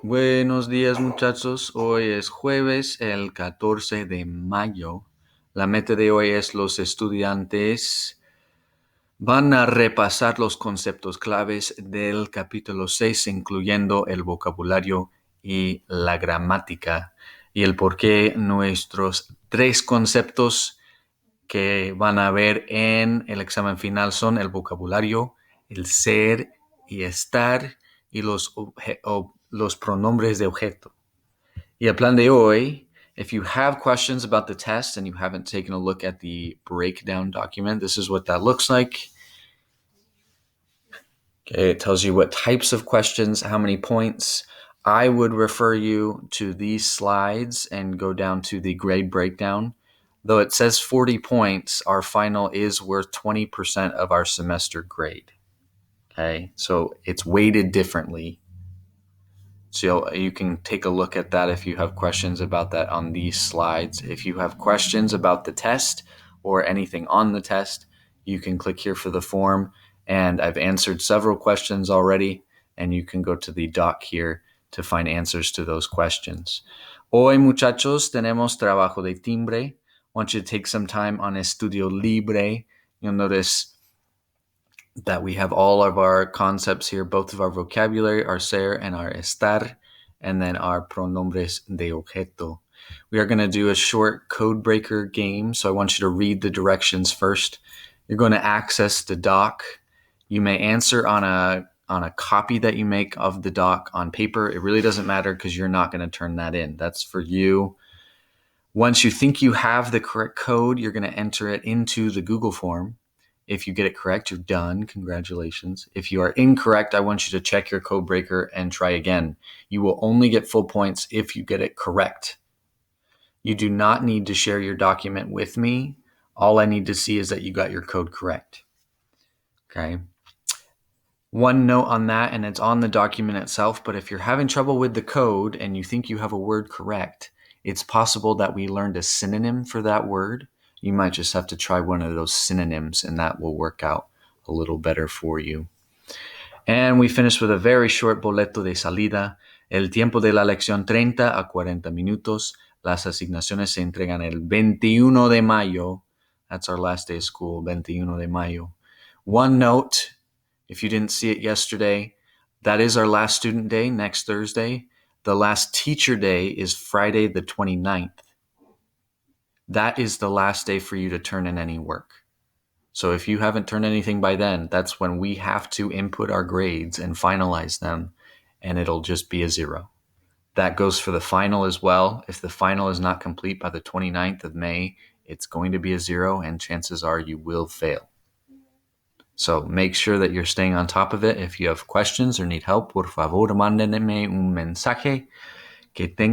Buenos días muchachos, hoy es jueves el 14 de mayo. La meta de hoy es los estudiantes van a repasar los conceptos claves del capítulo 6, incluyendo el vocabulario y la gramática, y el por qué nuestros 3 conceptos que van a ver en el examen final son el vocabulario, el ser y estar y los pronombres de objeto. Y el plan de hoy, if you have questions about the test and you haven't taken a look at the breakdown document, this is what that looks like. Okay, it tells you what types of questions, how many points. I would refer you to these slides and go down to the grade breakdown. Though it says 40 points, our final is worth 20% of our semester grade. Okay, so it's weighted differently. So you can take a look at that if you have questions about that on these slides. If you have questions about the test or anything on the test, you can click here for the form. And I've answered several questions already, and you can go to the doc here to find answers to those questions. Hoy, muchachos, tenemos trabajo de timbre. I want you to take some time on Estudio Libre. You'll notice that we have all of our concepts here, both of our vocabulary, our ser and our estar, and then our pronombres de objeto. We are going to do a short code breaker game, so I want you to read the directions first. You're going to access the doc. You may answer on a copy that you make of the doc on paper. It really doesn't matter because you're not going to turn that in. That's for you. Once you think you have the correct code, you're going to enter it into the Google form. If you get it correct, you're done. Congratulations. If you are incorrect, I want you to check your code breaker and try again. You will only get full points if you get it correct. You do not need to share your document with me. All I need to see is that you got your code correct. Okay. One note on that, and it's on the document itself, but if you're having trouble with the code and you think you have a word correct, it's possible that we learned a synonym for that word. You might just have to try one of those synonyms, and that will work out a little better for you. And we finish with a very short boleto de salida. El tiempo de la lección 30 a 40 minutos. Las asignaciones se entregan el 21 de mayo. That's our last day of school, 21 de mayo. One note, if you didn't see it yesterday, that is our last student day next Thursday. The last teacher day is Friday the 29th. That is the last day for you to turn in any work. So if you haven't turned anything by then, that's when we have to input our grades and finalize them, and it'll just be a 0. That goes for the final as well. If the final is not complete by the 29th of May, it's going to be a 0, and chances are you will fail. So make sure that you're staying on top of it. If you have questions or need help, por favor, mándenme un mensaje. Que tengan